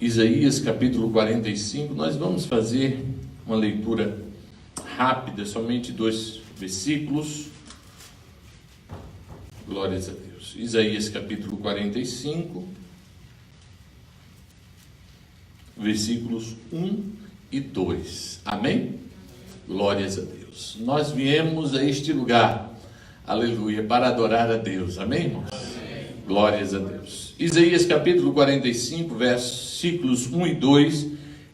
Isaías capítulo 45, nós vamos fazer uma leitura rápida, somente 2 versículos. Glórias a Deus. Isaías capítulo 45, versículos 1 e 2. Amém? Glórias a Deus. Nós viemos a este lugar, aleluia, para adorar a Deus. Amém, irmãos? Amém. Glórias a Deus. Isaías capítulo 45, versículos 1 e 2,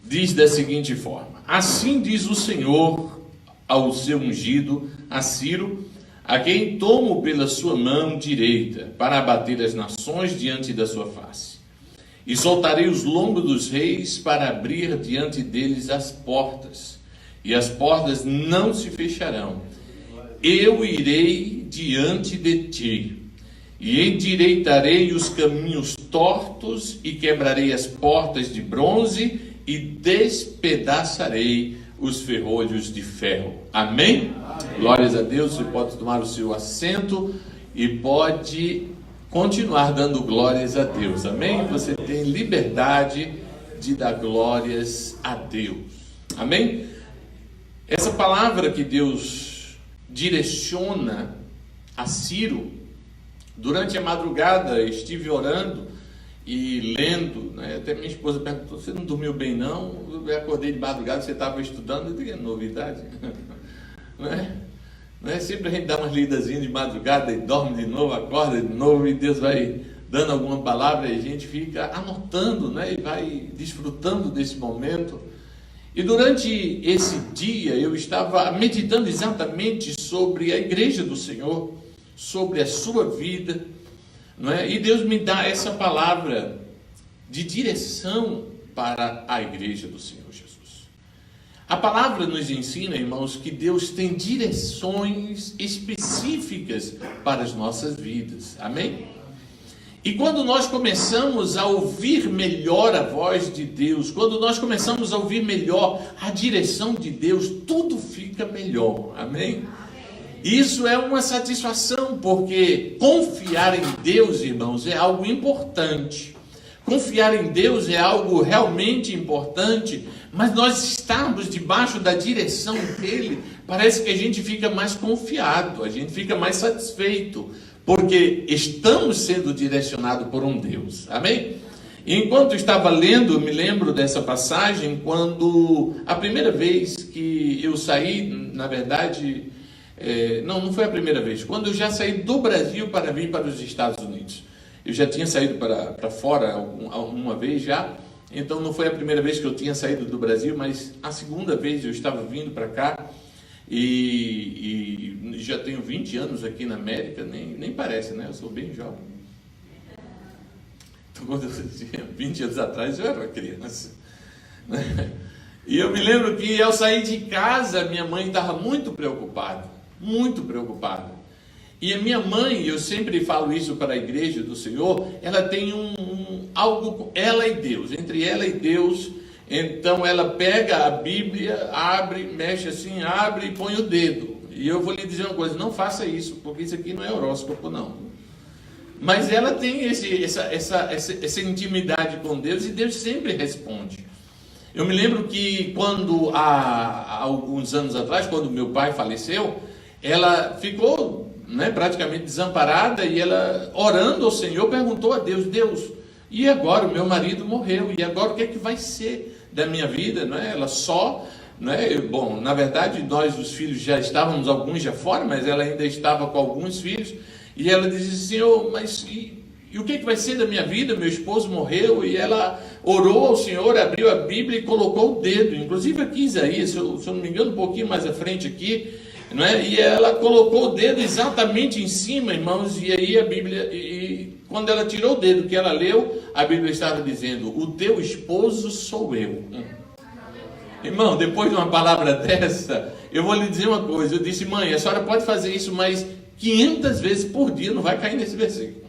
diz da seguinte forma: Assim diz o Senhor ao seu ungido, a Ciro, a quem tomo pela sua mão direita, para abater as nações diante da sua face. E soltarei os lombos dos reis, para abrir diante deles as portas, e as portas não se fecharão. Eu irei diante de ti, e endireitarei os caminhos tortos, e quebrarei as portas de bronze, e despedaçarei os ferrolhos de ferro. Amém? Amém. Glórias a Deus. Você pode tomar o seu assento e pode continuar dando glórias a Deus. Amém? Você tem liberdade de dar glórias a Deus. Amém? Essa palavra que Deus direciona a Ciro, durante a madrugada estive orando e lendo, né? Até minha esposa perguntou: você não dormiu bem não? Eu acordei de madrugada, você estava estudando. Eu digo: novidade. Não é sempre a gente dá umas lidazinhas de madrugada e dorme de novo, acorda de novo, e Deus vai dando alguma palavra e a gente fica anotando, né? E vai desfrutando desse momento. E durante esse dia eu estava meditando exatamente sobre a igreja do Senhor, sobre a sua vida, não é? E Deus me dá essa palavra de direção para a igreja do Senhor Jesus. A palavra nos ensina, irmãos, que Deus tem direções específicas para as nossas vidas. Amém? E quando nós começamos a ouvir melhor a voz de Deus, quando nós começamos a ouvir melhor a direção de Deus, tudo fica melhor. Amém? Isso é uma satisfação, porque confiar em Deus, irmãos, é algo importante. Confiar em Deus é algo realmente importante, mas nós estarmos debaixo da direção dele, parece que a gente fica mais confiado, a gente fica mais satisfeito, porque estamos sendo direcionados por um Deus. Amém? E enquanto estava lendo, eu me lembro dessa passagem, quando a primeira vez que eu saí, na verdade, não foi a primeira vez, quando eu já saí do Brasil para vir para os Estados Unidos. Eu já tinha saído para fora uma vez já, então não foi a primeira vez que eu tinha saído do Brasil, mas a segunda vez eu estava vindo para cá, e já tenho 20 anos aqui na América, nem parece, né? Eu sou bem jovem. Então, quando eu tinha 20 anos atrás, eu era uma criança. E eu me lembro que ao sair de casa, minha mãe estava muito preocupada, muito preocupada. E a minha mãe, eu sempre falo isso para a igreja do Senhor, ela tem algo, ela e Deus, entre ela e Deus. Então ela pega a Bíblia, abre, mexe assim, abre e põe o dedo. E eu vou lhe dizer uma coisa: não faça isso, porque isso aqui não é horóscopo não. Mas ela tem essa intimidade com Deus, e Deus sempre responde. Eu me lembro que quando, há alguns anos atrás, quando meu pai faleceu, ela ficou, né, praticamente desamparada, e ela, orando ao Senhor, perguntou a Deus: Deus, e agora? O meu marido morreu, e agora o que é que vai ser da minha vida? Não é? Ela só, não é? Bom, na verdade nós os filhos já estávamos, alguns já fora, mas ela ainda estava com alguns filhos, e ela dizia: Senhor, mas e o que é que vai ser da minha vida? Meu esposo morreu. E ela orou ao Senhor, abriu a Bíblia e colocou o dedo, inclusive aqui Isaías, se eu não me engano, um pouquinho mais à frente aqui, não é? E ela colocou o dedo exatamente em cima, irmãos, e aí a Bíblia, e quando ela tirou o dedo que ela leu, a Bíblia estava dizendo: o teu esposo sou eu. Irmão, depois de uma palavra dessa, eu vou lhe dizer uma coisa. Eu disse: mãe, a senhora pode fazer isso mais 500 vezes por dia, não vai cair nesse versículo.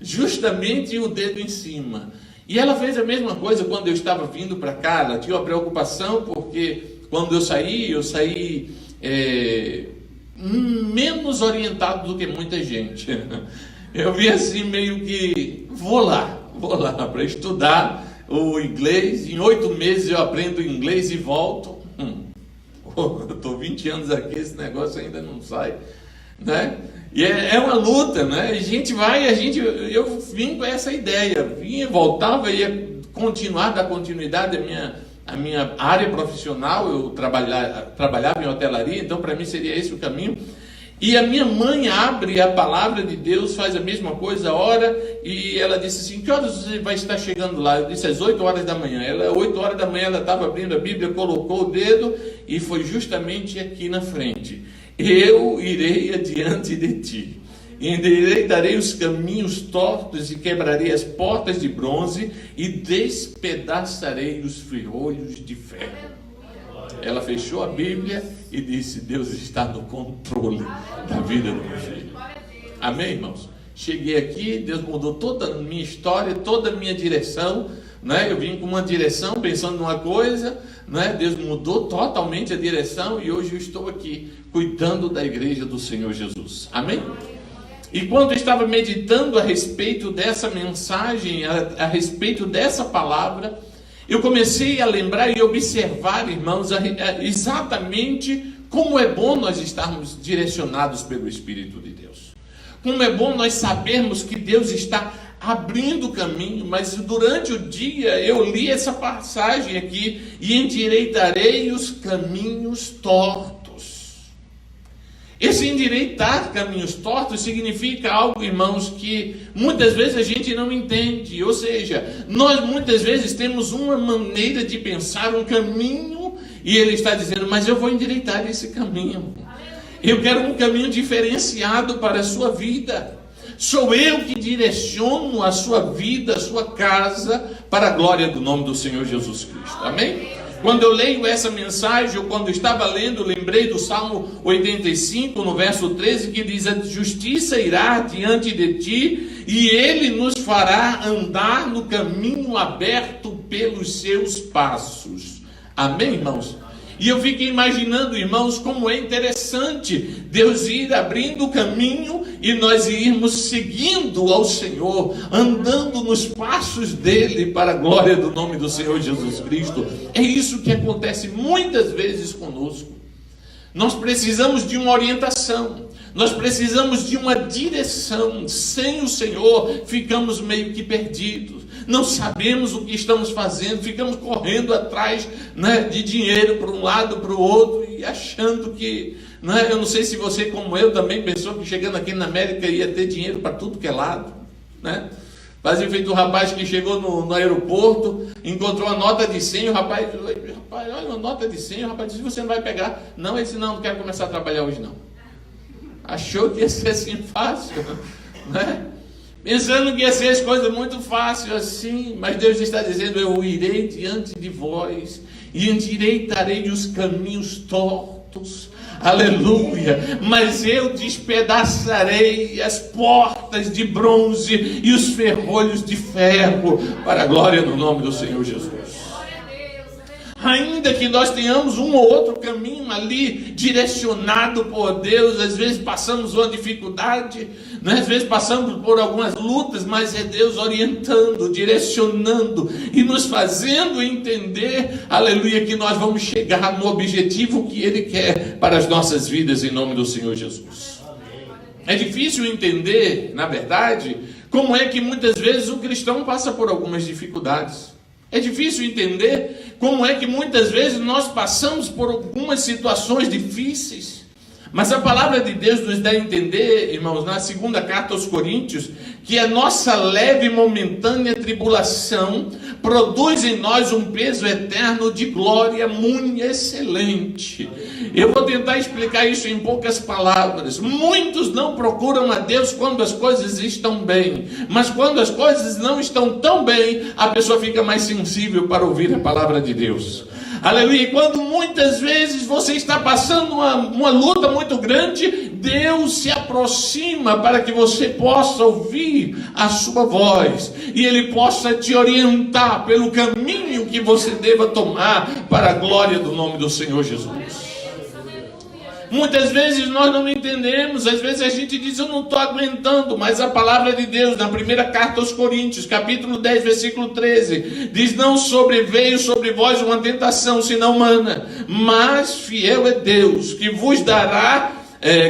Justamente o dedo em cima. E ela fez a mesma coisa quando eu estava vindo para cá. Ela tinha uma preocupação, porque quando eu saí menos orientado do que muita gente. Eu vi assim meio que, vou lá para estudar, o inglês, em 8 meses eu aprendo inglês e volto. Eu estou 20 anos aqui, esse negócio ainda não sai, né? E é uma luta, né? A gente vai, eu vim com essa ideia, vinha, voltava, ia dar continuidade à minha área profissional. Eu trabalhava em hotelaria, então para mim seria esse o caminho. E a minha mãe abre a palavra de Deus, faz a mesma coisa, ora, e ela disse assim: que horas você vai estar chegando lá? Eu disse: às 8 horas da manhã. 8 horas da manhã, ela estava abrindo a Bíblia, colocou o dedo, e foi justamente aqui na frente: eu irei adiante de ti, endireitarei os caminhos tortos e quebrarei as portas de bronze e despedaçarei os ferrolhos de ferro. Ela fechou a Bíblia e disse: Deus está no controle da vida do meu filho. Amém, irmãos? Cheguei aqui, Deus mudou toda a minha história, toda a minha direção, né? Eu vim com uma direção, pensando numa coisa, né? Deus mudou totalmente a direção e hoje eu estou aqui, cuidando da igreja do Senhor Jesus. Amém? E quando eu estava meditando a respeito dessa mensagem, a respeito dessa palavra, eu comecei a lembrar e observar, irmãos, exatamente como é bom nós estarmos direcionados pelo Espírito de Deus. Como é bom nós sabermos que Deus está abrindo o caminho, mas durante o dia eu li essa passagem aqui: e endireitarei os caminhos tortos. Esse endireitar caminhos tortos significa algo, irmãos, que muitas vezes a gente não entende. Ou seja, nós muitas vezes temos uma maneira de pensar, um caminho, e ele está dizendo: mas eu vou endireitar esse caminho. Eu quero um caminho diferenciado para a sua vida. Sou eu que direciono a sua vida, a sua casa, para a glória do nome do Senhor Jesus Cristo. Amém? Quando eu leio essa mensagem, ou quando eu estava lendo, lembrei do Salmo 85, no verso 13, que diz: a justiça irá diante de ti, e ele nos fará andar no caminho aberto pelos seus passos. Amém, irmãos? E eu fiquei imaginando, irmãos, como é interessante Deus ir abrindo o caminho e nós irmos seguindo ao Senhor, andando nos passos dele para a glória do nome do Senhor Jesus Cristo. É isso que acontece muitas vezes conosco. Nós precisamos de uma orientação, nós precisamos de uma direção. Sem o Senhor ficamos meio que perdidos, não sabemos o que estamos fazendo, ficamos correndo atrás, né, de dinheiro para um lado, para o outro, e achando que, né, eu não sei se você, como eu, também pensou que chegando aqui na América ia ter dinheiro para tudo que é lado, né? Fazia feito o rapaz que chegou no aeroporto, encontrou a nota de 100, o rapaz, olha uma nota de 100, o rapaz disse: você não vai pegar? Não, ele disse: não quero começar a trabalhar hoje não. Achou que ia ser assim fácil, né? Pensando que ia ser as coisas muito fáceis assim, mas Deus está dizendo: eu irei diante de vós e endireitarei os caminhos tortos. Aleluia! Mas eu despedaçarei as portas de bronze e os ferrolhos de ferro, para a glória do nome do Senhor Jesus. Ainda que nós tenhamos um ou outro caminho ali direcionado por Deus, às vezes passamos uma dificuldade, né? Às vezes passamos por algumas lutas, mas é Deus orientando, direcionando e nos fazendo entender, aleluia, que nós vamos chegar no objetivo que Ele quer para as nossas vidas, em nome do Senhor Jesus. É difícil entender, na verdade, como é que muitas vezes o cristão passa por algumas dificuldades. É difícil entender como é que muitas vezes nós passamos por algumas situações difíceis. Mas a palavra de Deus nos dá a entender, irmãos, na segunda carta aos Coríntios, que a nossa leve e momentânea tribulação produz em nós um peso eterno de glória muito excelente. Eu vou tentar explicar isso em poucas palavras. Muitos não procuram a Deus quando as coisas estão bem, mas quando as coisas não estão tão bem, a pessoa fica mais sensível para ouvir a palavra de Deus. Aleluia. E quando muitas vezes você está passando uma luta muito grande, Deus se aproxima para que você possa ouvir a sua voz e Ele possa te orientar pelo caminho que você deva tomar para a glória do nome do Senhor Jesus. Muitas vezes nós não entendemos, às vezes a gente diz, eu não estou aguentando, mas a palavra de Deus, na primeira carta aos Coríntios, capítulo 10, versículo 13, diz, não sobreveio sobre vós uma tentação, senão humana, mas fiel é Deus, que vos dará,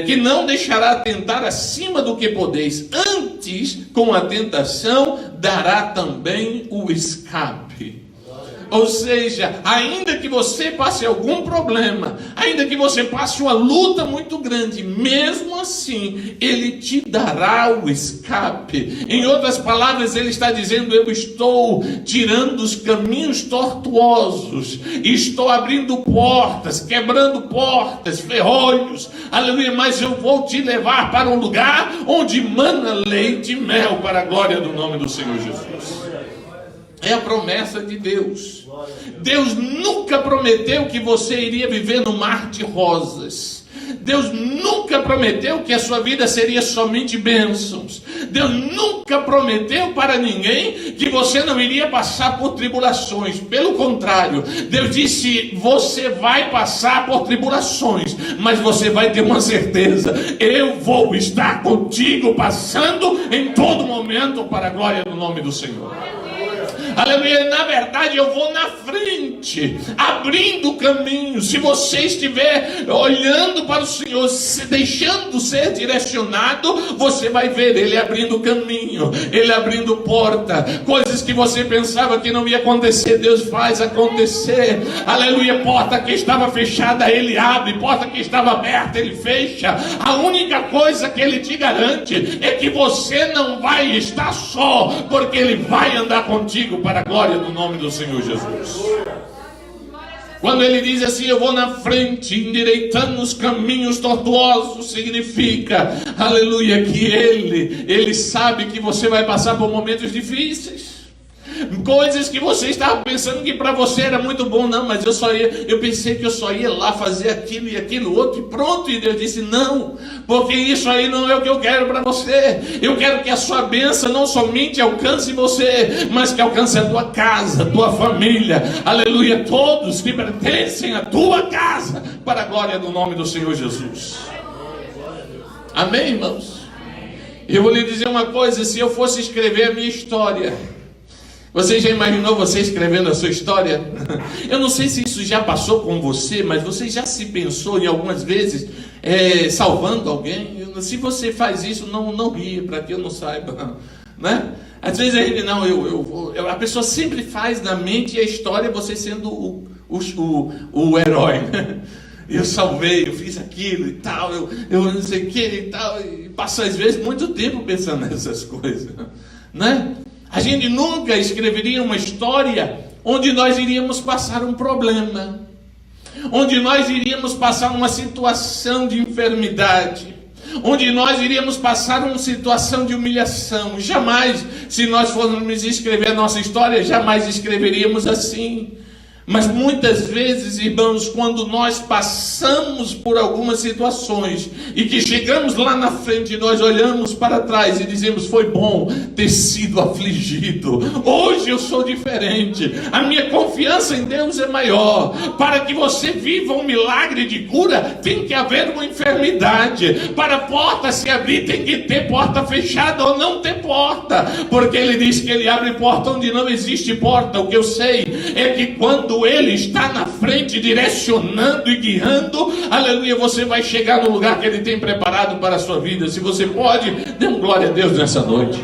que não deixará tentar acima do que podeis, antes, com a tentação, dará também o escape. Ou seja, ainda que você passe algum problema, ainda que você passe uma luta muito grande, mesmo assim, Ele te dará o escape. Em outras palavras, Ele está dizendo, eu estou tirando os caminhos tortuosos, estou abrindo portas, quebrando portas, ferrolhos, aleluia, mas eu vou te levar para um lugar onde mana leite e mel, para a glória do nome do Senhor Jesus. É a promessa de Deus. Deus nunca prometeu que você iria viver no mar de rosas. Deus nunca prometeu que a sua vida seria somente bênçãos. Deus nunca prometeu para ninguém que você não iria passar por tribulações. Pelo contrário, Deus disse, você vai passar por tribulações, mas você vai ter uma certeza, eu vou estar contigo, passando em todo momento para a glória do nome do Senhor. Aleluia, na verdade eu vou na frente, abrindo o caminho. Se você estiver olhando para o Senhor, se deixando ser direcionado, você vai ver Ele abrindo o caminho, Ele abrindo porta. Coisas que você pensava que não ia acontecer, Deus faz acontecer. Aleluia, porta que estava fechada, Ele abre. Porta que estava aberta, Ele fecha. A única coisa que Ele te garante é que você não vai estar só, porque Ele vai andar contigo, para a glória do nome do Senhor Jesus. Quando Ele diz assim, eu vou na frente, endireitando os caminhos tortuosos, significa, aleluia, que Ele sabe que você vai passar por momentos difíceis. Coisas que você estava pensando que para você era muito bom, não, mas eu pensei que eu só ia lá fazer aquilo e aquilo outro e pronto, e Deus disse, não, porque isso aí não é o que eu quero para você. Eu quero que a sua bênção não somente alcance você, mas que alcance a tua casa, a tua família, aleluia, todos que pertencem à tua casa, para a glória do nome do Senhor Jesus. Amém, irmãos? Eu vou lhe dizer uma coisa, se eu fosse escrever a minha história, você já imaginou você escrevendo a sua história? Eu não sei se isso já passou com você, mas você já se pensou em algumas vezes salvando alguém? Se você faz isso, não ria, para que eu não saiba, né? Às vezes a gente, a pessoa sempre faz na mente a história, você sendo o herói, né? Eu salvei, eu fiz aquilo e tal, eu não sei o que e tal, e passa às vezes muito tempo pensando nessas coisas, né? A gente nunca escreveria uma história onde nós iríamos passar um problema, onde nós iríamos passar uma situação de enfermidade, onde nós iríamos passar uma situação de humilhação. Jamais, se nós fôssemos escrever a nossa história, jamais escreveríamos assim. Mas muitas vezes, irmãos, quando nós passamos por algumas situações e que chegamos lá na frente, nós olhamos para trás e dizemos, foi bom ter sido afligido, hoje eu sou diferente, a minha confiança em Deus é maior. Para que você viva um milagre de cura, tem que haver uma enfermidade. Para a porta se abrir, tem que ter porta fechada ou não ter porta, porque Ele diz que Ele abre porta onde não existe porta. O que eu sei é que quando Ele está na frente, direcionando e guiando, aleluia, você vai chegar no lugar que Ele tem preparado para a sua vida. Se você pode, dê um glória a Deus nessa noite.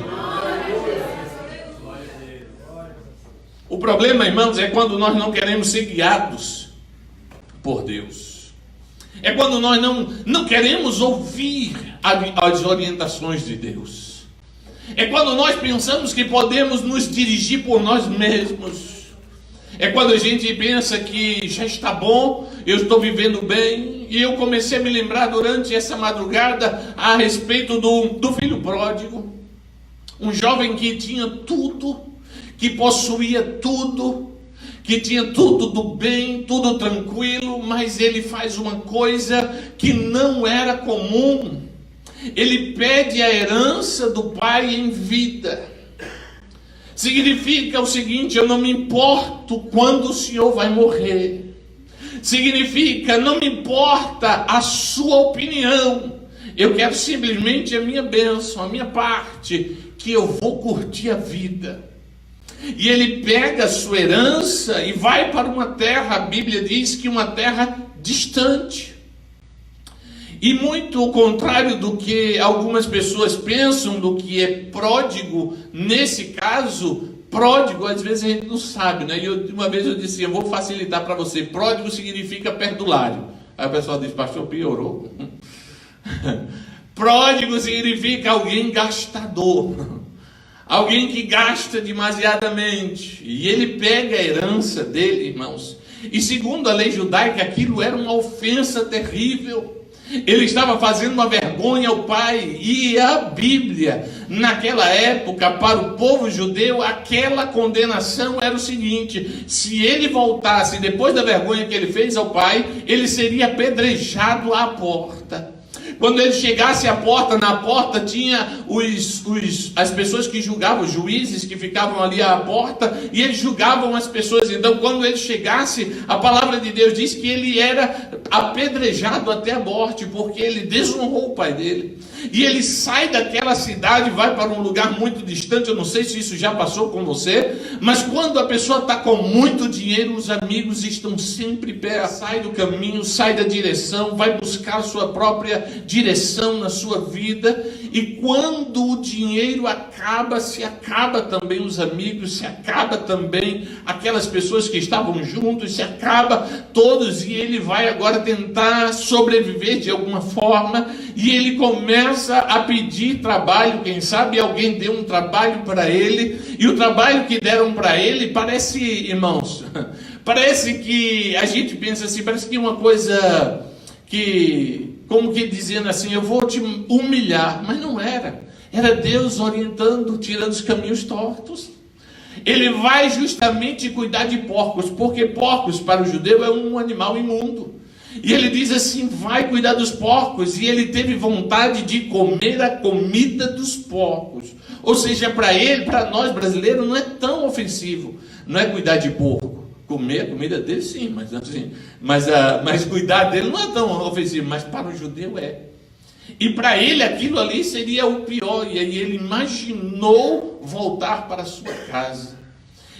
O problema, irmãos, é quando nós não queremos ser guiados por Deus. É quando nós não queremos ouvir as orientações de Deus. É quando nós pensamos que podemos nos dirigir por nós mesmos. É quando a gente pensa que já está bom, eu estou vivendo bem. E eu comecei a me lembrar durante essa madrugada a respeito do filho pródigo. Um jovem que tinha tudo, que possuía tudo, que tinha tudo do bem, tudo tranquilo, mas ele faz uma coisa que não era comum. Ele pede a herança do pai em vida. Significa o seguinte, eu não me importo quando o senhor vai morrer. Significa, não me importa a sua opinião, eu quero simplesmente a minha bênção, a minha parte, que eu vou curtir a vida. E ele pega a sua herança e vai para uma terra, a Bíblia diz que uma terra distante. E muito ao contrário do que algumas pessoas pensam do que é pródigo, nesse caso, pródigo às vezes a gente não sabe, né? E uma vez eu disse, eu vou facilitar para você, pródigo significa perdulário. Aí o pessoal diz, pastor, piorou. Pródigo significa alguém gastador, alguém que gasta demasiadamente. E ele pega a herança dele, irmãos, e segundo a lei judaica, aquilo era uma ofensa terrível. Ele estava fazendo uma vergonha ao pai. E a Bíblia, naquela época, para o povo judeu, aquela condenação era o seguinte: se ele voltasse depois da vergonha que ele fez ao pai, ele seria apedrejado à porta. Quando ele chegasse à porta, na porta tinha as pessoas que julgavam, os juízes que ficavam ali à porta, e eles julgavam as pessoas. Então, quando ele chegasse, a palavra de Deus diz que ele era apedrejado até a morte, porque ele desonrou o pai dele. E ele sai daquela cidade, vai para um lugar muito distante. Eu não sei se isso já passou com você, mas quando a pessoa está com muito dinheiro, os amigos estão sempre perto. Sai do caminho, sai da direção, vai buscar a sua própria direção na sua vida. E quando o dinheiro acaba, se acaba também os amigos, se acaba também aquelas pessoas que estavam juntos, se acaba todos, e ele vai agora tentar sobreviver de alguma forma, e ele começa a pedir trabalho. Quem sabe alguém deu um trabalho para ele, e o trabalho que deram para ele parece, irmãos, parece que a gente pensa assim, parece que é uma coisa que, como que dizendo assim, eu vou te humilhar, mas não era. Era Deus orientando, tirando os caminhos tortos. Ele vai justamente cuidar de porcos, porque porcos para o judeu é um animal imundo. E ele diz assim, vai cuidar dos porcos. E ele teve vontade de comer a comida dos porcos. Ou seja, para ele, para nós brasileiros, não é tão ofensivo. Não é cuidar de porco. Comer a comida dele, sim, mas cuidar dele não é tão ofensivo. Mas para o judeu é. E para ele aquilo ali seria o pior. E aí ele imaginou voltar para a sua casa.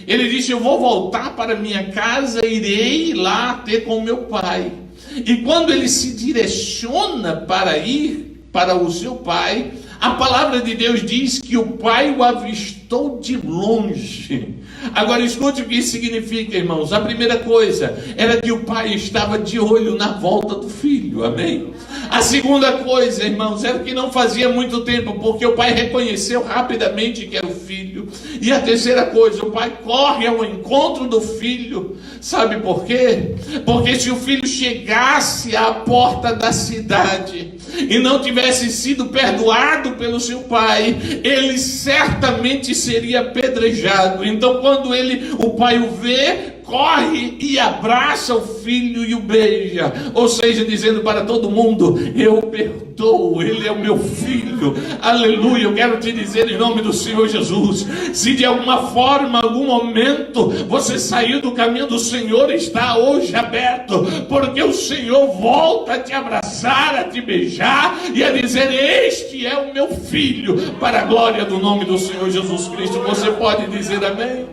Ele disse, eu vou voltar para minha casa, irei lá ter com meu pai. E quando ele se direciona para ir para o seu pai, a palavra de Deus diz que o pai o avistou de longe. Agora escute o que isso significa, irmãos. A primeira coisa era que o pai estava de olho na volta do filho, amém? A segunda coisa, irmãos, era que não fazia muito tempo, porque o pai reconheceu rapidamente que era o filho. E a terceira coisa, o pai corre ao encontro do filho. Sabe por quê? Porque se o filho chegasse à porta da cidade e não tivesse sido perdoado pelo seu pai, ele certamente seria apedrejado. Então quando o pai o vê, corre e abraça o filho e o beija, ou seja, dizendo para todo mundo, eu perdoo, ele é o meu filho, aleluia. Eu quero te dizer em nome do Senhor Jesus, se de alguma forma, algum momento, você saiu do caminho do Senhor, está hoje aberto, porque o Senhor volta a te abraçar, a te beijar e a dizer, este é o meu filho, para a glória do nome do Senhor Jesus Cristo. Você pode dizer amém?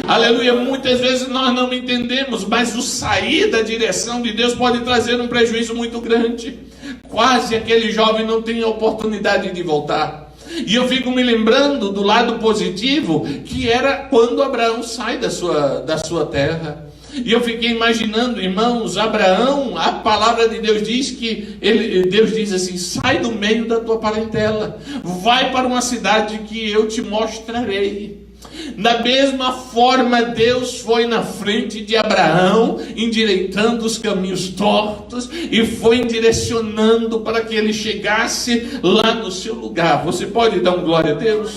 Aleluia. Muitas vezes nós não entendemos, mas o sair da direção de Deus pode trazer um prejuízo muito grande. Quase aquele jovem não tem a oportunidade de voltar. E eu fico me lembrando do lado positivo, que era quando Abraão sai da sua terra. E eu fiquei imaginando, irmãos, Abraão, a palavra de Deus diz que Deus diz assim, sai do meio da tua parentela, vai para uma cidade que eu te mostrarei. Da mesma forma, Deus foi na frente de Abraão, endireitando os caminhos tortos e foi direcionando para que ele chegasse lá no seu lugar. Você pode dar um glória a Deus?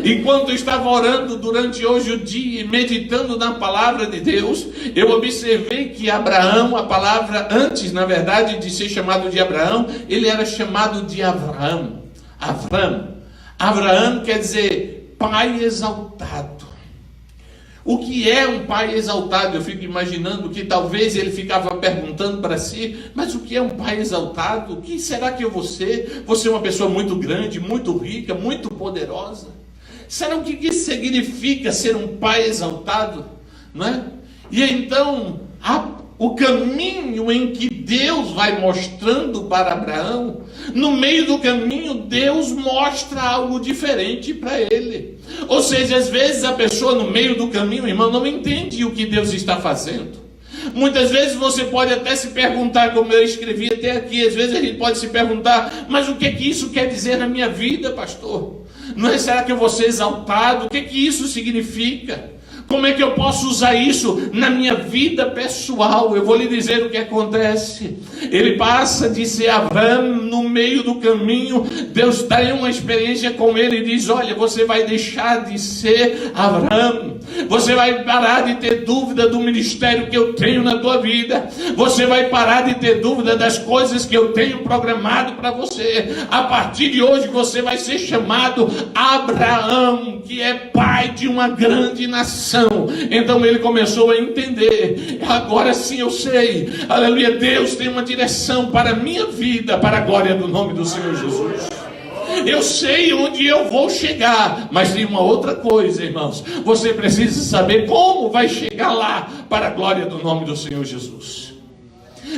Enquanto eu estava orando durante hoje o dia, meditando na palavra de Deus, eu observei que Abraão, a palavra antes, na verdade, de ser chamado de Abraão, ele era chamado de Avram. Avram quer dizer pai exaltado. O que é um pai exaltado? Eu fico imaginando que talvez ele ficava perguntando para si, mas o que é um pai exaltado? O que será que eu vou ser? Vou ser uma pessoa muito grande, muito rica, muito poderosa? Será o que significa ser um pai exaltado? Não é? E então, o caminho em que Deus vai mostrando para Abraão, no meio do caminho, Deus mostra algo diferente para ele. Ou seja, às vezes a pessoa no meio do caminho, irmão, não entende o que Deus está fazendo. Muitas vezes você pode até se perguntar, como eu escrevi até aqui, às vezes a gente pode se perguntar, mas o que isso quer dizer na minha vida, pastor? Não é, será que eu vou ser exaltado? O que isso significa? Como é que eu posso usar isso na minha vida pessoal? Eu vou lhe dizer o que acontece. Ele passa de ser Abraão, no meio do caminho, Deus tem uma experiência com ele e diz, olha, você vai deixar de ser Abraão. Você vai parar de ter dúvida do ministério que eu tenho na tua vida. Você vai parar de ter dúvida das coisas que eu tenho programado para você. A partir de hoje você vai ser chamado Abraão, que é pai de uma grande nação. Então ele começou a entender, agora sim eu sei, aleluia, Deus tem uma direção para a minha vida, para a glória do nome do Senhor Jesus. Eu sei onde eu vou chegar, mas tem uma outra coisa, irmãos, você precisa saber como vai chegar lá, para a glória do nome do Senhor Jesus.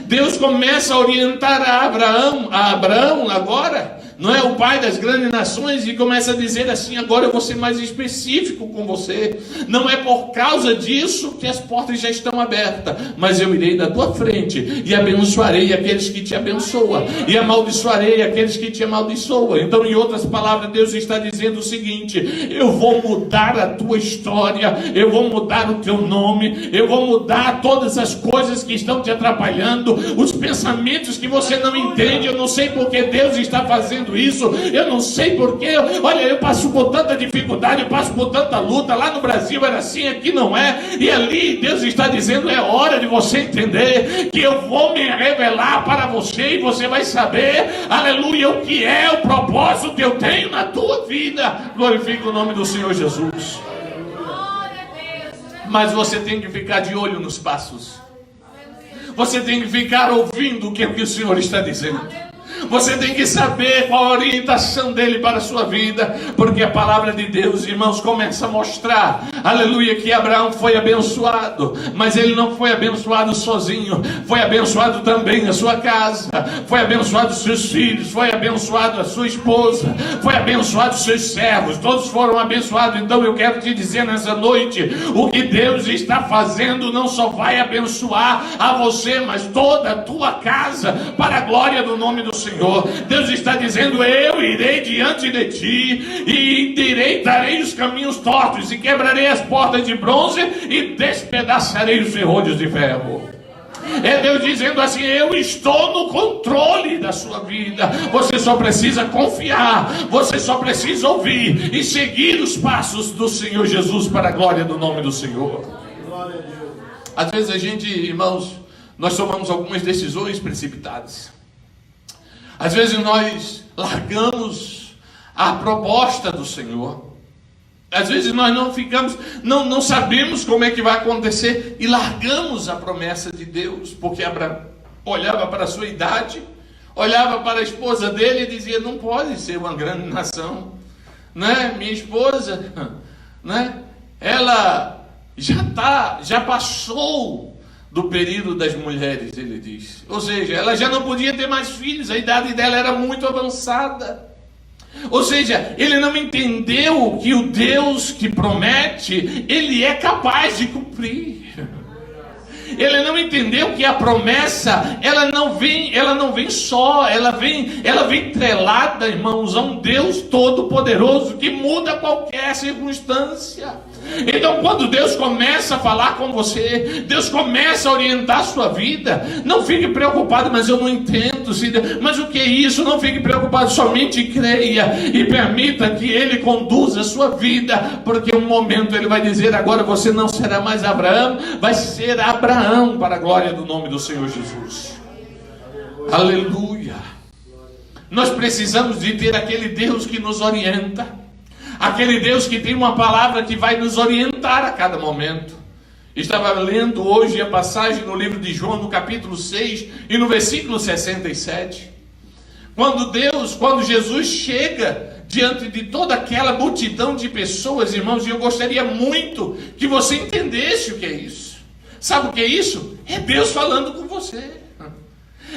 Deus começa a orientar a Abraão agora, não é, o pai das grandes nações, e começa a dizer assim, agora eu vou ser mais específico com você. Não é por causa disso que as portas já estão abertas, mas eu irei na tua frente e abençoarei aqueles que te abençoam, e amaldiçoarei aqueles que te amaldiçoam. Então, em outras palavras, Deus está dizendo o seguinte, eu vou mudar a tua história, eu vou mudar o teu nome, eu vou mudar todas as coisas que estão te atrapalhando, os pensamentos que você não entende. Eu não sei porque Deus está fazendo isso, eu não sei porquê. Olha, eu passo por tanta dificuldade, eu passo por tanta luta. Lá no Brasil era assim, aqui não é. E ali Deus está dizendo, é hora de você entender que eu vou me revelar para você, e você vai saber, aleluia, o que é o propósito que eu tenho na tua vida. Glorifica o nome do Senhor Jesus. Mas você tem que ficar de olho nos passos. Você tem que ficar ouvindo o que o Senhor está dizendo. Você tem que saber qual a orientação dele para a sua vida, porque a palavra de Deus, irmãos, começa a mostrar, aleluia, que Abraão foi abençoado, mas ele não foi abençoado sozinho, foi abençoado também a sua casa, foi abençoado os seus filhos, foi abençoado a sua esposa, foi abençoado os seus servos, todos foram abençoados. Então eu quero te dizer nessa noite, o que Deus está fazendo não só vai abençoar a você, mas toda a tua casa, para a glória do nome do Senhor. Deus está dizendo, eu irei diante de ti e endireitarei os caminhos tortos, e quebrarei as portas de bronze e despedaçarei os ferrolhos de ferro. É Deus dizendo assim, eu estou no controle da sua vida. Você só precisa confiar, você só precisa ouvir e seguir os passos do Senhor Jesus, para a glória do nome do Senhor. Às vezes a gente, irmãos, nós tomamos algumas decisões precipitadas. Às vezes nós largamos a proposta do Senhor. Às vezes nós não sabemos como é que vai acontecer e largamos a promessa de Deus, porque Abraão olhava para a sua idade, olhava para a esposa dele e dizia, não pode ser uma grande nação, né? Minha esposa, né? Ela já passou do período das mulheres, ele diz. Ou seja, ela já não podia ter mais filhos, a idade dela era muito avançada. Ou seja, ele não entendeu que o Deus que promete, ele é capaz de cumprir. Ele não entendeu que a promessa, ela não vem só, ela vem entrelada, irmãos, a um Deus todo-poderoso que muda qualquer circunstância. Então, quando Deus começa a falar com você, Deus começa a orientar a sua vida, não fique preocupado, mas eu não entendo, mas o que é isso? Não fique preocupado, somente creia e permita que Ele conduza a sua vida, porque um momento Ele vai dizer, agora você não será mais Abraão, vai ser Abraão, para a glória do nome do Senhor Jesus. Aleluia. Nós precisamos de ter aquele Deus que nos orienta, Aquele Deus que tem uma palavra que vai nos orientar a cada momento. Estava lendo hoje a passagem no livro de João, no capítulo 6 e no versículo 67. Quando Jesus chega diante de toda aquela multidão de pessoas, irmãos, e eu gostaria muito que você entendesse o que é isso. Sabe o que é isso? É Deus falando com você.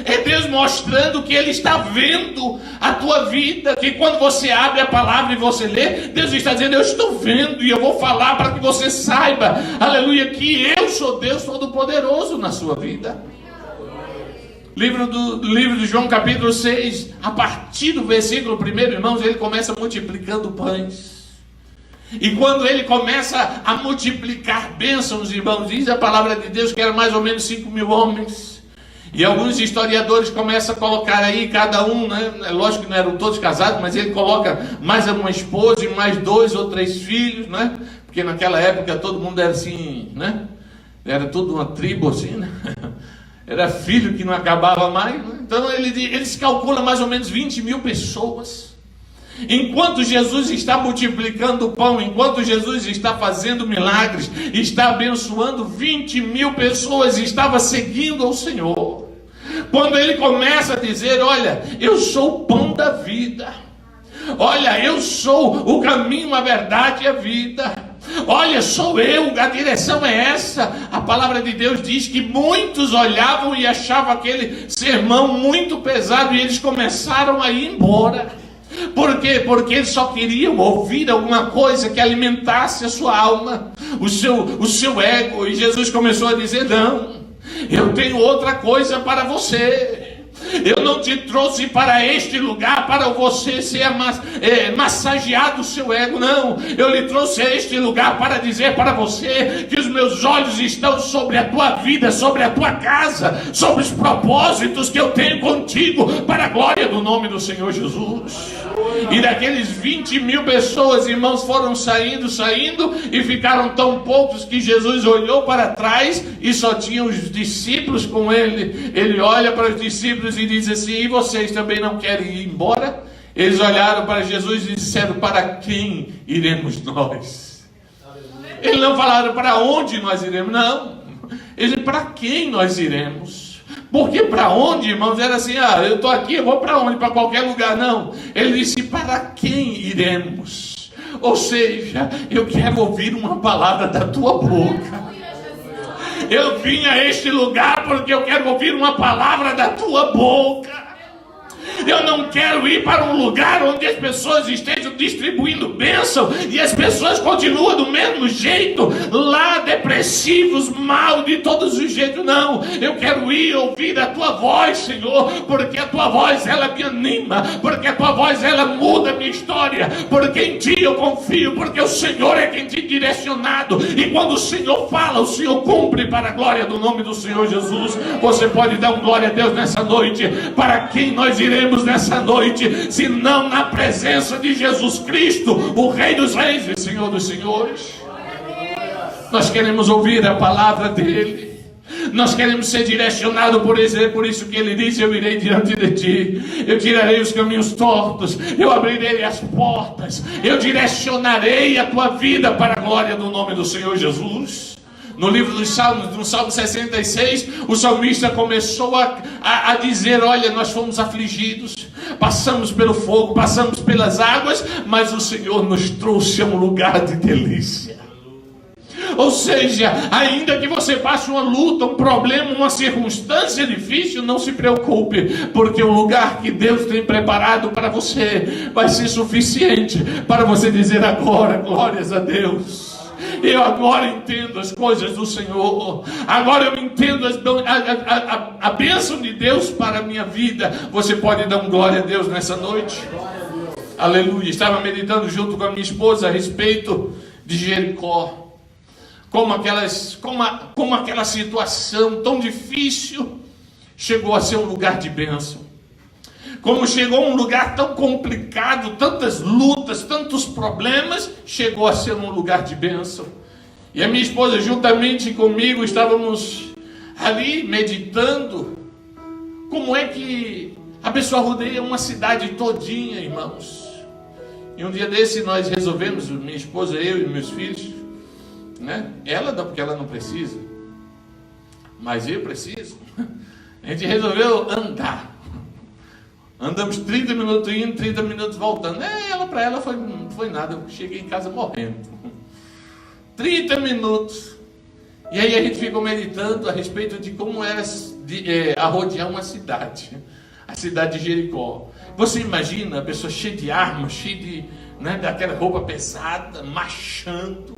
É Deus mostrando que Ele está vendo a tua vida, que quando você abre a palavra e você lê, Deus está dizendo, eu estou vendo e eu vou falar para que você saiba, aleluia, que eu sou Deus Todo-Poderoso na sua vida. Livro de João capítulo 6, a partir do versículo 1, irmãos, ele começa multiplicando pães. E quando ele começa a multiplicar bênçãos, irmãos, diz a palavra de Deus que era mais ou menos 5.000 homens. E alguns historiadores começam a colocar aí, cada um, né? É lógico que não eram todos casados, mas ele coloca mais uma esposa e mais 2 ou 3 filhos, né? Porque naquela época todo mundo era assim, né? Era tudo uma tribo assim, né? Era filho que não acabava mais, né? Então eles calculam mais ou menos 20.000 pessoas. Enquanto Jesus está multiplicando o pão, enquanto Jesus está fazendo milagres, está abençoando, 20.000 pessoas estavam seguindo ao Senhor. Quando ele começa a dizer, olha, eu sou o pão da vida, olha, eu sou o caminho, a verdade e a vida, olha, sou eu, a direção é essa. A palavra de Deus diz que muitos olhavam e achavam aquele sermão muito pesado e eles começaram a ir embora. Por quê? Porque eles só queriam ouvir alguma coisa que alimentasse a sua alma, o seu ego. E Jesus começou a dizer, não, eu tenho outra coisa para você. Eu não te trouxe para este lugar para você ser massageado o seu ego, não. Eu lhe trouxe a este lugar para dizer para você que os meus olhos estão sobre a tua vida, sobre a tua casa, sobre os propósitos que eu tenho contigo, para a glória do nome do Senhor Jesus. E daqueles 20.000 pessoas, irmãos, foram saindo e ficaram tão poucos que Jesus olhou para trás e só tinha os discípulos com ele. Ele olha para os discípulos e diz assim, e vocês também não querem ir embora? Eles olharam para Jesus e disseram, para quem iremos nós? Eles não falaram para onde nós iremos, não. Eles disseram, para quem nós iremos? Porque para onde, irmãos, era assim, eu estou aqui, eu vou para onde? Para qualquer lugar, não. Ele disse, para quem iremos? Ou seja, eu quero ouvir uma palavra da tua boca. Eu vim a este lugar porque eu quero ouvir uma palavra da tua boca. Eu não quero ir para um lugar onde as pessoas estejam distribuindo bênção e as pessoas continuam do mesmo jeito, lá depressivos, mal de todos os jeitos. Não, eu quero ir ouvir a tua voz, Senhor, porque a tua voz ela me anima, porque a tua voz ela muda a minha história, porque em ti eu confio, porque o Senhor é quem tem direcionado, e quando o Senhor fala, o Senhor cumpre, para a glória do nome do Senhor Jesus. Você pode dar um glória a Deus nessa noite. Para quem nós iremos nessa noite, se não na presença de Jesus Cristo, o Rei dos Reis e Senhor dos Senhores? Nós queremos ouvir a palavra dele. Nós queremos ser direcionados por isso que ele diz, eu irei diante de ti, eu tirarei os caminhos tortos, eu abrirei as portas, eu direcionarei a tua vida para a glória do nome do Senhor Jesus. No livro dos Salmos, no Salmo 66, o salmista começou a dizer, olha, nós fomos afligidos, passamos pelo fogo, passamos pelas águas, mas o Senhor nos trouxe a um lugar de delícia. Ou seja, ainda que você passe uma luta, um problema, uma circunstância difícil, não se preocupe, porque o lugar que Deus tem preparado para você vai ser suficiente para você dizer agora, glórias a Deus. Eu agora entendo as coisas do Senhor. Agora eu entendo a bênção de Deus para a minha vida. Você pode dar um glória a Deus nessa noite? Aleluia. Estava meditando junto com a minha esposa a respeito de Jericó. Como aquela situação tão difícil chegou a ser um lugar de bênção. Como chegou a um lugar tão complicado, tantas lutas, tantos problemas, chegou a ser um lugar de bênção. E a minha esposa, juntamente comigo, estávamos ali meditando como é que a pessoa rodeia uma cidade todinha, irmãos. E um dia desse nós resolvemos, minha esposa, eu e meus filhos, né? Ela não, porque ela não precisa, mas eu preciso. A gente resolveu andar. Andamos 30 minutos indo, 30 minutos voltando. Para ela não foi nada. Eu cheguei em casa morrendo. 30 minutos. E aí a gente ficou meditando a respeito de como era arrodear uma cidade. A cidade de Jericó. Você imagina a pessoa cheia de armas, cheia de, né, daquela roupa pesada, marchando.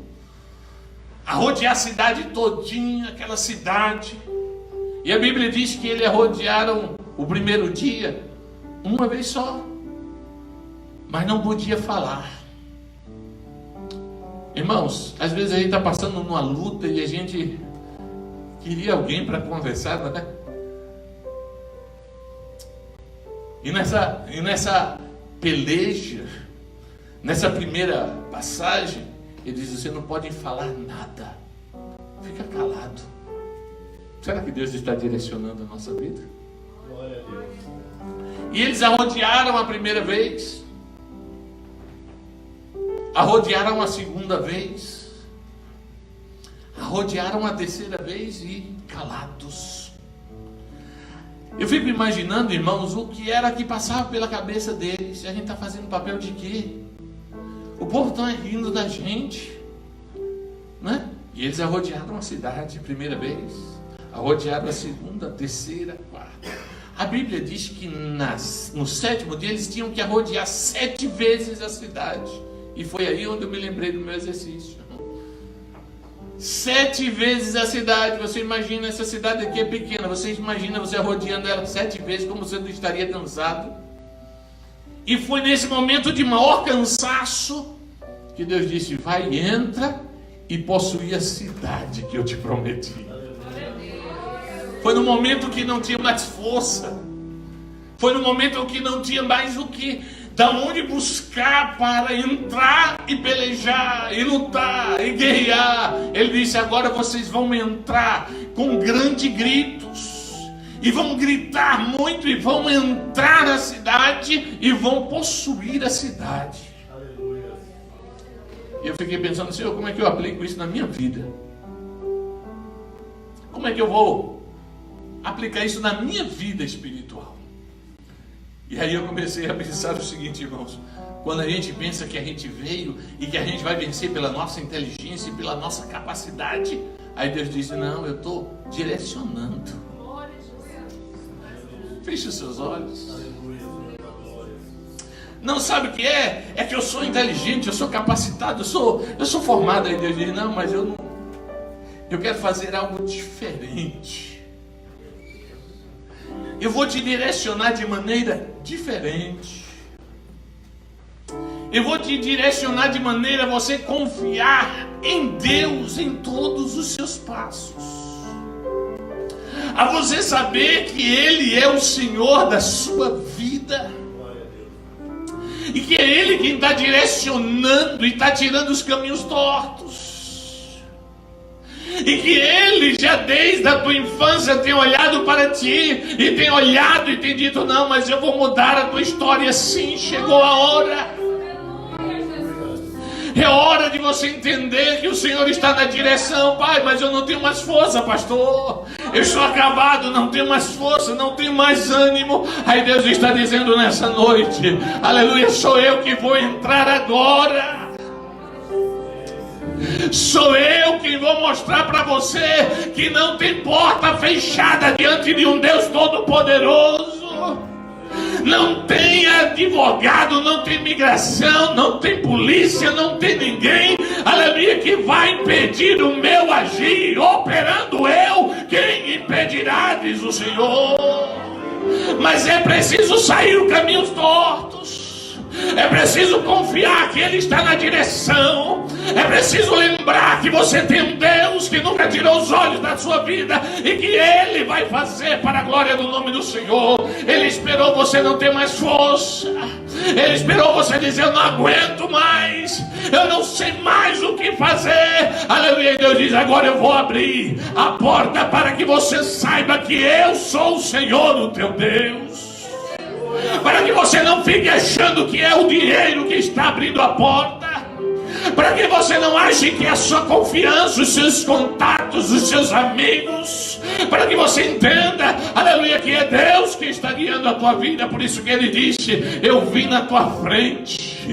Arrodear a cidade todinha, aquela cidade. E a Bíblia diz que eles arrodearam o primeiro dia uma vez só, mas não podia falar. Irmãos, às vezes a gente está passando numa luta e a gente queria alguém para conversar, né? E nessa peleja, nessa primeira passagem, ele diz: você não pode falar nada, fica calado. Será que Deus está direcionando a nossa vida? Glória a Deus. E eles arrodearam a primeira vez, arrodearam a segunda vez, arrodearam a terceira vez e calados. Eu fico imaginando, irmãos, o que era que passava pela cabeça deles. A gente está fazendo papel de quê? O povo está rindo da gente, né? E eles arrodearam a cidade a primeira vez, arrodearam a segunda, a terceira, a quarta. A Bíblia diz que no sétimo dia eles tinham que arrodear 7 vezes a cidade. E foi aí onde eu me lembrei do meu exercício. 7 vezes a cidade. Você imagina, essa cidade aqui é pequena. Você imagina você arrodeando ela 7 vezes, como você não estaria cansado. E foi nesse momento de maior cansaço que Deus disse: vai, entra e possui a cidade que eu te prometi. Foi no momento que não tinha mais força. Foi no momento que não tinha mais o que, da onde buscar para entrar e pelejar, e lutar, e guerrear. Ele disse: agora vocês vão entrar com grandes gritos, e vão gritar muito, e vão entrar na cidade, e vão possuir a cidade. Aleluia. E eu fiquei pensando: Senhor, como é que eu aplico isso na minha vida? Como é que eu vou aplicar isso na minha vida espiritual? E aí eu comecei a pensar o seguinte, irmãos: quando a gente pensa que a gente veio e que a gente vai vencer pela nossa inteligência e pela nossa capacidade, aí Deus diz: não, eu estou direcionando. Feche os seus olhos. Não, sabe o que é? É que eu sou inteligente, eu sou capacitado, eu sou formado. Aí Deus diz: não, mas eu quero fazer algo diferente. Eu vou te direcionar de maneira diferente. Eu vou te direcionar de maneira a você confiar em Deus em todos os seus passos. A você saber que Ele é o Senhor da sua vida. E que é Ele quem está direcionando e está tirando os caminhos tortos. E que Ele já desde a tua infância tem olhado para ti, e tem olhado e tem dito: não, mas eu vou mudar a tua história sim, chegou a hora. É hora de você entender que o Senhor está na direção. Pai, mas eu não tenho mais força, pastor, eu estou acabado, não tenho mais força, não tenho mais ânimo. Aí Deus está dizendo nessa noite: aleluia, sou eu que vou entrar agora. Sou eu quem vou mostrar para você que não tem porta fechada diante de um Deus todo-poderoso. Não tem advogado, não tem imigração, não tem polícia, não tem ninguém, aleluia, que vai impedir o meu agir. Operando eu, quem impedirá, diz o Senhor. Mas é preciso sair os caminhos tortos. É preciso confiar que Ele está na direção. É preciso lembrar que você tem um Deus que nunca tirou os olhos da sua vida e que Ele vai fazer para a glória do nome do Senhor. Ele esperou você não ter mais força. Ele esperou você dizer: eu não aguento mais, eu não sei mais o que fazer. Aleluia. E Deus diz: agora eu vou abrir a porta para que você saiba que eu sou o Senhor, o teu Deus. para que você não fique achando que é o dinheiro que está abrindo a porta, para que você não ache que é a sua confiança, os seus contatos, os seus amigos, para que você entenda, aleluia, que é Deus que está guiando a tua vida. Por isso que ele disse: eu vim na tua frente,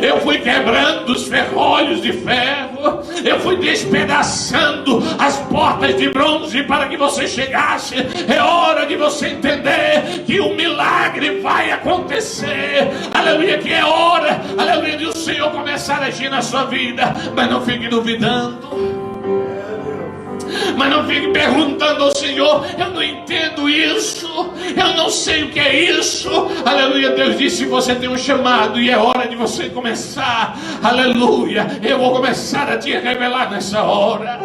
eu fui quebrando os ferrolhos de ferro, eu fui despedaçando as portas de bronze para que você chegasse. É hora de você entender que o milagre vai acontecer, aleluia, que é hora, aleluia, de o Senhor começar a agir na sua vida. Mas não fique duvidando, mas não fique perguntando ao Senhor: eu não entendo isso, eu não sei o que é isso. Aleluia, Deus disse: você tem um chamado e é hora de você começar. Aleluia, eu vou começar a te revelar nessa hora.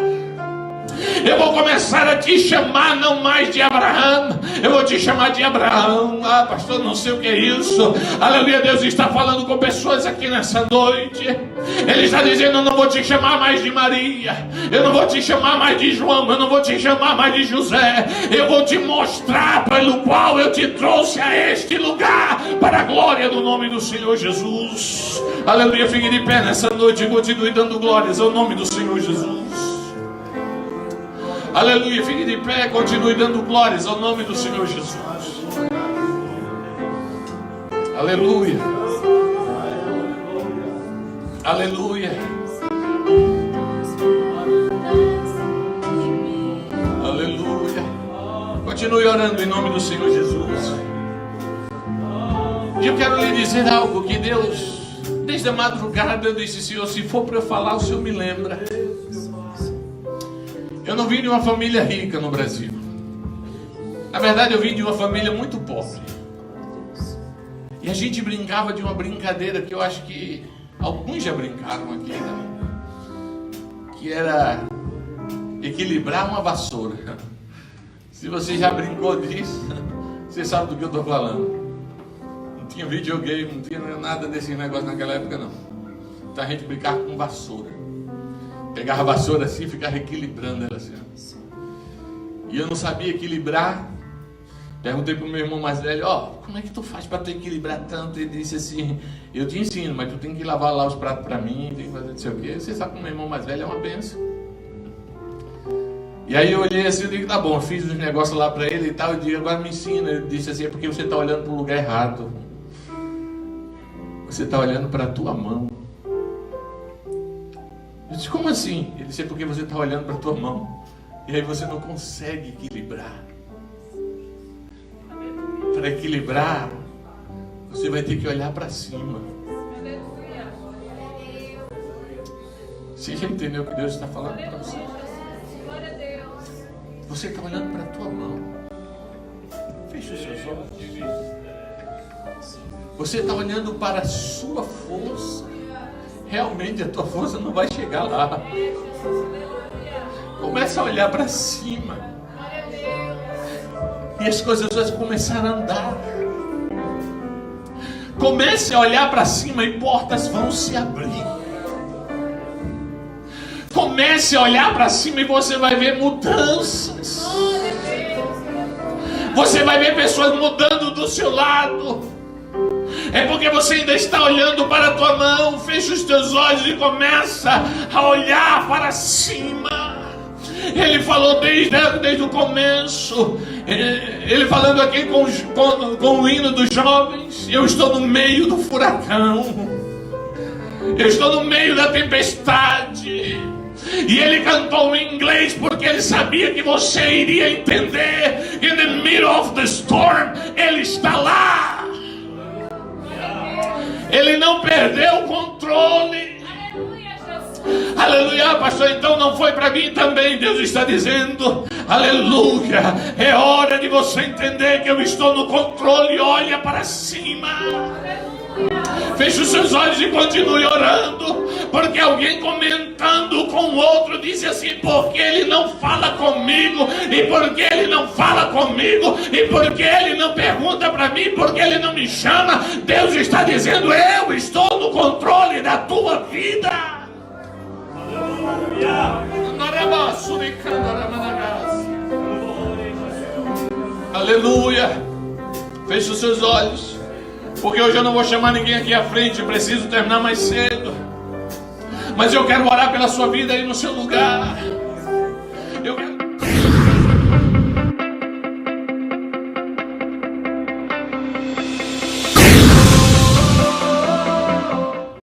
Eu vou começar a te chamar não mais de Abraão, eu vou te chamar de Abraão. Ah, pastor, não sei o que é isso. Aleluia, Deus está falando com pessoas aqui nessa noite. Ele está dizendo: eu não vou te chamar mais de Maria, eu não vou te chamar mais de João, eu não vou te chamar mais de José. Eu vou te mostrar pelo qual eu te trouxe a este lugar, para a glória do nome do Senhor Jesus. Aleluia, fique de pé nessa noite e continue dando glórias ao nome do Senhor Jesus. Aleluia, fique de pé, continue dando glórias ao nome do Senhor Jesus. Aleluia. Aleluia. Aleluia. Continue orando em nome do Senhor Jesus. E eu quero lhe dizer algo que Deus, desde a madrugada, eu disse: Senhor, se for para eu falar, o Senhor me lembra. Eu não vim de uma família rica no Brasil. Na verdade, eu vim de uma família muito pobre. E a gente brincava de uma brincadeira que eu acho que alguns já brincaram aqui, né? Que era equilibrar uma vassoura. Se você já brincou disso, você sabe do que eu estou falando. Não tinha videogame, não tinha nada desse negócio naquela época, não. Então a gente brincava com vassoura. Pegava a vassoura assim e ficava equilibrando ela assim. E eu não sabia equilibrar. Perguntei para o meu irmão mais velho: como é que tu faz para tu equilibrar tanto? Ele disse assim: eu te ensino, mas tu tem que lavar lá os pratos para mim, tem que fazer não sei o quê. Você sabe que o meu irmão mais velho é uma bênção. E aí eu olhei assim e disse: tá bom, fiz os negócios lá para ele e tal. Eu disse: agora me ensina. Ele disse assim: é porque você está olhando para o lugar errado. Você está olhando para a tua mão. Eu disse: como assim? Ele disse: é porque você está olhando para a tua mão. E aí você não consegue equilibrar. Para equilibrar, você vai ter que olhar para cima. Você já entendeu o que Deus está falando para você? Você está olhando para a tua mão. Feche os seus olhos. Você está olhando para a sua força. Realmente a tua força não vai chegar lá. Começa a olhar para cima. E as coisas vão começar a andar. Comece a olhar para cima e portas vão se abrir. Comece a olhar para cima e você vai ver mudanças. Você vai ver pessoas mudando do seu lado. É porque você ainda está olhando para a tua mão. Fecha os teus olhos e começa a olhar para cima. Ele falou desde o começo. Ele falando aqui com o hino dos jovens. Eu estou no meio do furacão. Eu estou no meio da tempestade. E ele cantou em inglês porque ele sabia que você iria entender. In the middle of the storm, ele está lá. Ele não perdeu o controle. Aleluia, pastor, então não foi para mim também. Deus está dizendo, aleluia, é hora de você entender que eu estou no controle. Olha para cima. Feche os seus olhos e continue orando. Porque alguém comentando com o outro disse assim: porque ele não fala comigo, e porque ele não fala comigo, e porque ele não pergunta para mim, porque ele não me chama. Deus está dizendo: eu estou no controle da tua vida. Aleluia. Feche os seus olhos. porque hoje eu não vou chamar ninguém aqui à frente, preciso terminar mais cedo. Mas eu quero orar pela sua vida aí no seu lugar.